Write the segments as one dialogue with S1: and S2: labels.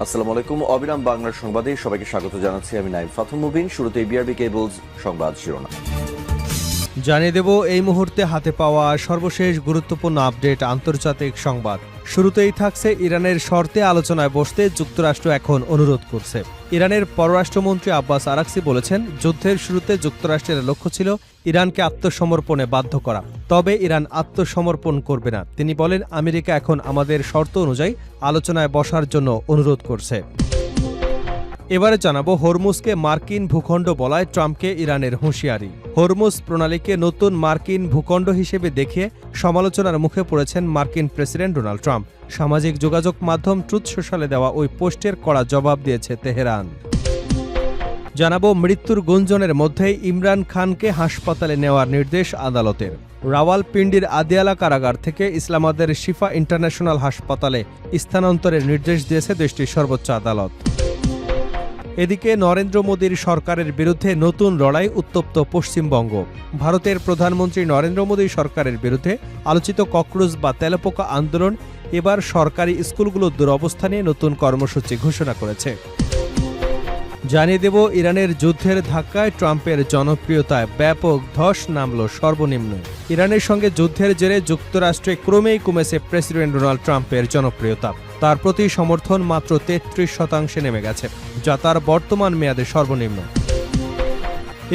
S1: আসসালামু আলাইকুম। অবিরাম বাংলার সংবাদে সবাইকে স্বাগত জানাচ্ছি। আমি নাইম ফাথুম মুবিন। শুরুতে বিআরবি কেবলস সংবাদ শিরোনাম
S2: জানিয়ে দেব এই মুহূর্তে হাতে পাওয়া সর্বশেষ গুরুত্বপূর্ণ আপডেট আন্তর্জাতিক সংবাদ। শুরুতেই থাকছে ইরানের শর্তে আলোচনায় বসতে যুক্তরাষ্ট্র এখন অনুরোধ করছে। ইরানের পররাষ্ট্রমন্ত্রী আব্বাস আরাকচি বলেছেন, যুদ্ধের শুরুতে যুক্তরাষ্ট্রের লক্ষ্য ছিল ইরানকে আত্মসমর্পণে বাধ্য করা, তবে ইরান আত্মসমর্পণ করবে না। তিনি বলেন, আমেরিকা এখন আমাদের শর্ত অনুযায়ী আলোচনায় বসার জন্য অনুরোধ করছে। এবারে জানাবো হরমুজকে মার্কিন ভূখণ্ড বলায় ট্রাম্পকে ইরানের হুঁশিয়ারি। হরমুজ প্রণালীকে নতুন মার্কিন ভূখণ্ড হিসেবে দেখিয়ে সমালোচনার মুখে পড়েছেন মার্কিন প্রেসিডেন্ট ডোনাল্ড ট্রাম্প। সামাজিক যোগাযোগ মাধ্যম ট্রুথ সোশ্যালে দেওয়া ওই পোস্টের কড়া জবাব দিয়েছে তেহরান। জানাবো মৃত্যুর গুঞ্জনের মধ্যেই ইমরান খানকে হাসপাতালে নেওয়ার নির্দেশ আদালতের। রাওয়ালপিন্ডির আদিয়ালা কারাগার থেকে ইসলামাবাদের শিফা ইন্টারন্যাশনাল হাসপাতালে স্থানান্তরের নির্দেশ দিয়েছে দেশটির সর্বোচ্চ আদালত। এদিকে নরেন্দ্র মোদীর সরকারের বিরুদ্ধে নতুন লড়াই উত্তপ্ত পশ্চিমবঙ্গ। ভারতের প্রধানমন্ত্রী নরেন্দ্র মোদী সরকারের বিরুদ্ধে আলোচিত ককরোচ বা তেলাপোকা আন্দোলন এবার সরকারি স্কুলগুলোর দুরবস্থা নিয়ে নতুন কর্মসূচি ঘোষণা করেছে। জানিয়ে দেব ইরানের যুদ্ধের ধাক্কায় ট্রাম্পের জনপ্রিয়তায় ব্যাপক ধস নামল সর্বনিম্ন। ইরানের সঙ্গে যুদ্ধের জেরে যুক্তরাষ্ট্রে ক্রমেই কমেছে প্রেসিডেন্ট ডোনাল্ড ট্রাম্পের জনপ্রিয়তা। তার প্রতি সমর্থন মাত্র 33% নেমে গেছে, যা তার বর্তমান মেয়াদে সর্বনিম্ন।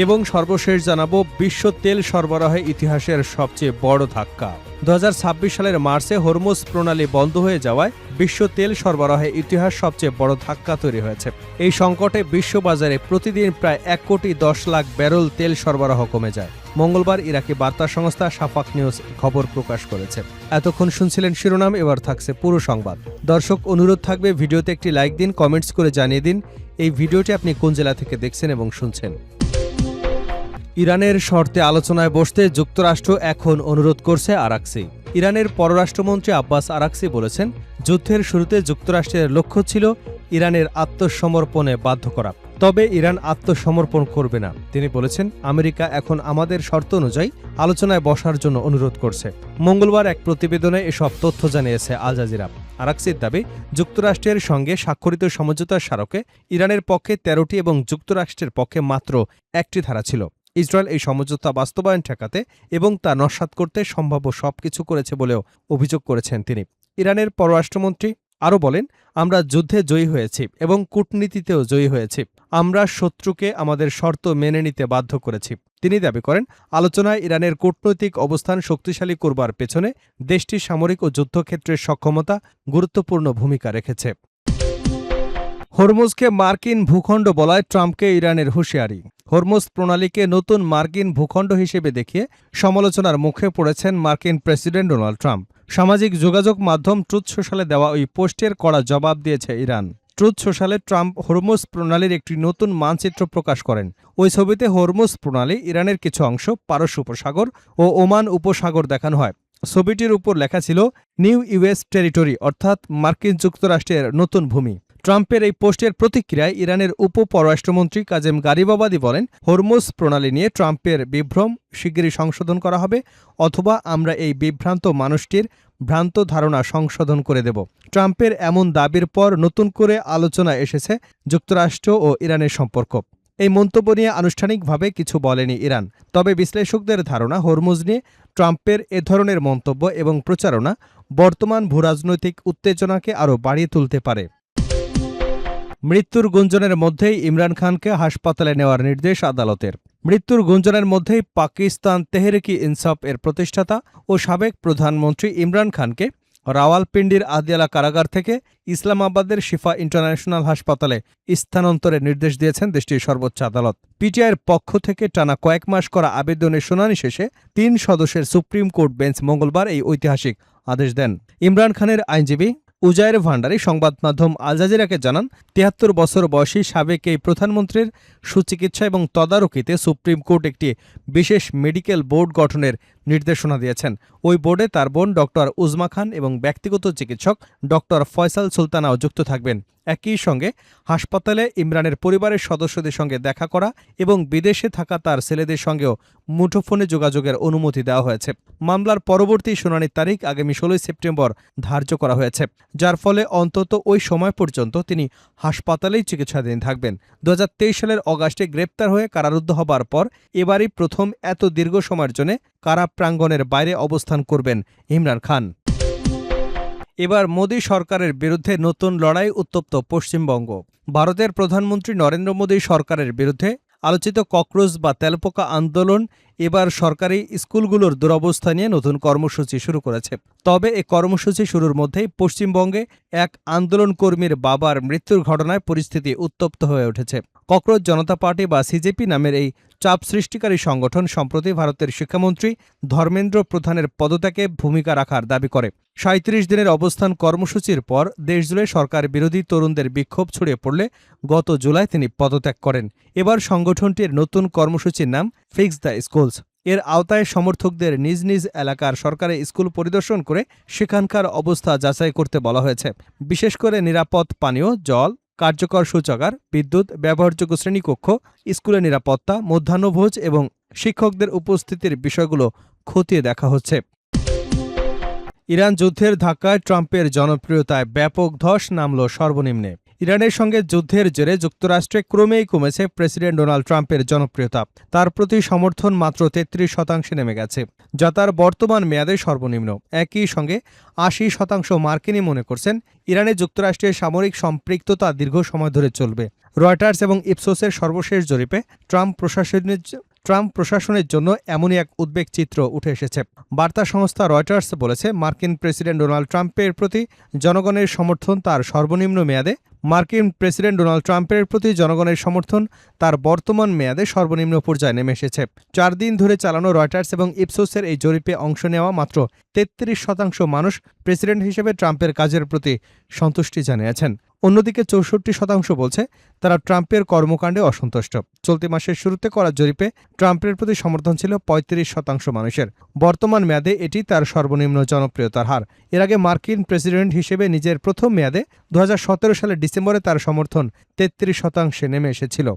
S2: এবং সর্বশেষ জানাবো বিশ্ব তেল সরবরাহে ইতিহাসের সবচেয়ে বড় ধাক্কা। 2026 সালের মার্চে হরমুজ প্রণালী বন্ধ হয়ে যাওয়ায় বিশ্ব তেল সরবরাহে ইতিহাস সবচেয়ে বড় ধাক্কা তৈরি হয়েছে। এই সংকটে বিশ্ববাজারে প্রতিদিন প্রায় 1,10,00,000 ব্যারেল তেল সরবরাহ কমে যায়। মঙ্গলবার ইরাকি বার্তা সংস্থা শাফাক নিউজ খবর প্রকাশ করেছে। এতক্ষণ শুনছিলেন শিরোনাম, এবার থাকছে পুরো সংবাদ। দর্শক, অনুরোধ থাকবে ভিডিওতে একটি লাইক দিন, কমেন্টস করে জানিয়ে দিন এই ভিডিওটি আপনি কোন জেলা থেকে দেখছেন এবং শুনছেন। ইরানের শর্তে আলোচনায় বসতে যুক্তরাষ্ট্র এখন অনুরোধ করছে আরাকচি। ইরানের পররাষ্ট্রমন্ত্রী আব্বাস আরাকচি বলেছেন, যুদ্ধের শুরুতে যুক্তরাষ্ট্রের লক্ষ্য ছিল ইরানের আত্মসমর্পণে বাধ্য করা, তবে ইরান আত্মসমর্পণ করবে না। তিনি বলেছেন, আমেরিকা এখন আমাদের শর্ত অনুযায়ী আলোচনায় বসার জন্য অনুরোধ করছে। মঙ্গলবার এক প্রতিবেদনে এসব তথ্য জানিয়েছে আল জাজিরা। আরাকচির দাবি, যুক্তরাষ্ট্রের সঙ্গে স্বাক্ষরিত সমঝোতার স্মারকে ইরানের পক্ষে 13টি এবং যুক্তরাষ্ট্রের পক্ষে মাত্র 1টি ধারা ছিল। ইসরায়েল এই সমঝোতা বাস্তবায়ন ঠেকাতে এবং তা নস্যাৎ করতে সম্ভাব্য সবকিছু করেছে বলেও অভিযোগ করেছেন তিনি। ইরানের পররাষ্ট্রমন্ত্রী আরও বলেন, আমরা যুদ্ধে জয়ী হয়েছি এবং কূটনীতিতেও জয়ী হয়েছি। আমরা শত্রুকে আমাদের শর্ত মেনে নিতে বাধ্য করেছি। তিনি দাবি করেন, আলোচনায় ইরানের কূটনৈতিক অবস্থান শক্তিশালী করবার পেছনে দেশটির সামরিক ও যুদ্ধক্ষেত্রের সক্ষমতা গুরুত্বপূর্ণ ভূমিকা রেখেছে। হরমুজকে মার্কিন ভূখণ্ড বলায় ট্রাম্পকে ইরানের হুঁশিয়ারি। হরমুজ প্রণালীকে নতুন মার্কিন ভূখণ্ড হিসেবে দেখিয়ে সমালোচনার মুখে পড়েছেন মার্কিন প্রেসিডেন্ট ডোনাল্ড ট্রাম্প। সামাজিক যোগাযোগ মাধ্যম ট্রুথ সোশ্যালে দেওয়া ওই পোস্টের কড়া জবাব দিয়েছে ইরান। ট্রুথ সোশ্যালে ট্রাম্প হরমুজ প্রণালীর একটি নতুন মানচিত্র প্রকাশ করেন। ওই ছবিতে হরমুজ প্রণালী, ইরানের কিছু অংশ, পারস্য উপসাগর ও ওমান উপসাগর দেখানো হয়। ছবিটির উপর লেখা ছিল নিউ ইউএস টেরিটরি, অর্থাৎ মার্কিন যুক্তরাষ্ট্রের নতুন ভূমি। ট্রাম্পের এই পোস্টের প্রতিক্রিয়ায় ইরানের উপ পররাষ্ট্রমন্ত্রী কাজেম গারিবাবাদি বলেন, হরমুজ প্রণালী নিয়ে ট্রাম্পের বিভ্রম শিগগিরই সংশোধন করা হবে, অথবা আমরা এই বিভ্রান্ত মানুষটির ভ্রান্ত ধারণা সংশোধন করে দেব। ট্রাম্পের এমন দাবির পর নতুন করে আলোচনা এসেছে যুক্তরাষ্ট্র ও ইরানের সম্পর্ক। এই মন্তব্য নিয়ে আনুষ্ঠানিকভাবে কিছু বলেনি ইরান, তবে বিশ্লেষকদের ধারণা, হরমুজ নিয়ে ট্রাম্পের এ ধরনের মন্তব্য এবং প্রচারণা বর্তমান ভূরাজনৈতিক উত্তেজনাকে আরও বাড়িয়ে তুলতে পারে। মৃত্যুর গুঞ্জনের মধ্যেই ইমরান খানকে হাসপাতালে নেওয়ার নির্দেশ আদালতের। মৃত্যুর গুঞ্জনের মধ্যেই পাকিস্তান তেহরিকি ইনসাফ এর প্রতিষ্ঠাতা ও সাবেক প্রধানমন্ত্রী ইমরান খানকে রাওয়ালপিন্ডির আদিয়ালা কারাগার থেকে ইসলামাবাদের শিফা ইন্টারন্যাশনাল হাসপাতালে স্থানান্তরের নির্দেশ দিয়েছেন দেশটির সর্বোচ্চ আদালত। পিটিআইয়ের পক্ষ থেকে টানা কয়েক মাস করা আবেদনের শুনানি শেষে 3 সদস্যের সুপ্রিম কোর্ট বেঞ্চ মঙ্গলবার এই ঐতিহাসিক আদেশ দেন। ইমরান খানের আইনজীবী উজায়ের ভান্ডারী সংবাদ মাধ্যম আল জাজিরাকে জানান, 73 বছর বয়সী সাবেক এই প্রধানমন্ত্রীর সুচিকিৎসা এবং তদারকিতে সুপ্রিম কোর্ট একটি বিশেষ মেডিকেল বোর্ড গঠনের নির্দেশনা দিয়েছেন। ওই বোর্ডে তার বোন ডক্টর উজমা খান এবং ব্যক্তিগত চিকিৎসক ডক্টর ফয়সাল সুলতানাও যুক্ত থাকবেন। একই সঙ্গে হাসপাতালে ইমরানের পরিবারের সদস্যদের সঙ্গে দেখা করা এবং বিদেশে থাকা তার ছেলেদের সঙ্গেও মুঠোফোনে যোগাযোগের অনুমতি দেওয়া হয়েছে। মামলার পরবর্তী শুনানির তারিখ আগামী 16 সেপ্টেম্বর ধার্য করা হয়েছে, যার ফলে অন্তত ওই সময় পর্যন্ত তিনি হাসপাতালেই চিকিৎসাধীন থাকবেন। 2023 সালের অগাস্টে গ্রেপ্তার হয়ে কারারুদ্ধ হবার পর এবারই প্রথম এত দীর্ঘ সময়ের জন্য কারা প্রাঙ্গণের বাইরে অবস্থান করবেন ইমরান খান। এবার মোদী সরকারের বিরুদ্ধে নতুন লড়াই উত্তপ্ত পশ্চিমবঙ্গ। ভারতের প্রধানমন্ত্রী নরেন্দ্র মোদী সরকারের বিরুদ্ধে আলোচিত ককরোচ বা তেলপোকা আন্দোলন এবার সরকারি স্কুলগুলোর দুরবস্থা নিয়ে নতুন কর্মসূচি শুরু করেছে। তবে এই কর্মসূচি শুরুর মধ্যেই পশ্চিমবঙ্গে এক আন্দোলনকর্মীর বাবার মৃত্যুর ঘটনায় পরিস্থিতি উত্তপ্ত হয়ে উঠেছে। ককরোচ জনতা পার্টি বা সিজেপি নামের এই চাপ সৃষ্টিকারী সংগঠন সম্প্রতি ভারতের শিক্ষামন্ত্রী ধর্মেন্দ্র প্রধানের পদত্যাগে ভূমিকা রাখার দাবি করে। 37 দিনের অবস্থান কর্মসূচির পর দেশজুড়ে সরকার বিরোধী তরুণদের বিক্ষোভ ছড়িয়ে পড়লে গত জুলাই তিনি পদত্যাগ করেন। এবার সংগঠনটির নতুন কর্মসূচির নাম ফিক্স দ্য স্কুলস। এর আওতায় সমর্থকদের নিজ নিজ এলাকার সরকারি স্কুল পরিদর্শন করে সেখানকার অবস্থা যাচাই করতে বলা হয়েছে। বিশেষ করে নিরাপদ পানীয় জল, কার্যকর শৌচাগার, বিদ্যুৎ, ব্যবহারযোগ্য শ্রেণীকক্ষ, স্কুলের নিরাপত্তা, মধ্যাহ্নভোজ এবং শিক্ষকদের উপস্থিতির বিষয়গুলো খতিয়ে দেখা হচ্ছে। ইরান যুদ্ধের ধাক্কায় ট্রাম্পের জনপ্রিয়তায় ব্যাপক ধস নামল সর্বনিম্নে। ইরানের সঙ্গে যুদ্ধের জেরে যুক্তরাষ্ট্রে ক্রমেই কমেছে প্রেসিডেন্ট ডোনাল্ড ট্রাম্পের জনপ্রিয়তা। তার প্রতি সমর্থন মাত্র 33% নেমে গেছে, যা তার বর্তমান মেয়াদে সর্বনিম্ন। একই সঙ্গে 80% মার্কিনই মনে করছেন ইরানে যুক্তরাষ্ট্রের সামরিক সম্পৃক্ততা দীর্ঘ সময় ধরে চলবে। রয়টার্স এবং ইপসোসের সর্বশেষ জরিপে ট্রাম্প প্রশাসনের জন্য এমনই এক উদ্বেগ চিত্র উঠে এসেছে। বার্তা সংস্থা রয়টার্স বলেছে, মার্কিন প্রেসিডেন্ট ডোনাল্ড ট্রাম্পের প্রতি জনগণের সমর্থন তার সর্বনিম্ন মেয়াদে তার বর্তমান মেয়াদে সর্বনিম্ন পর্যায়ে নেমে এসেছে। 4 দিন ধরে চালানো রয়টার্স এবং ইপসোসের এই জরিপে অংশ নেওয়া মাত্র 33% মানুষ প্রেসিডেন্ট হিসেবে ট্রাম্পের কাজের প্রতি সন্তুষ্টি জানিয়েছেন। অন্যদিকে 64% বলছে তারা ট্রাম্পের কর্মকাণ্ডে অসন্তুষ্ট। চলতি মাসের শুরুতে করা জরিপে ট্রাম্পের প্রতি সমর্থন ছিল 35% মানুষের। বর্তমান মেয়াদে এটি তার সর্বনিম্ন জনপ্রিয়তার হার। এর আগে মার্কিন প্রেসিডেন্ট হিসেবে নিজের প্রথম মেয়াদে 2017 সালের ডিসেম্বরে তার সমর্থন 33% নেমে এসেছিল।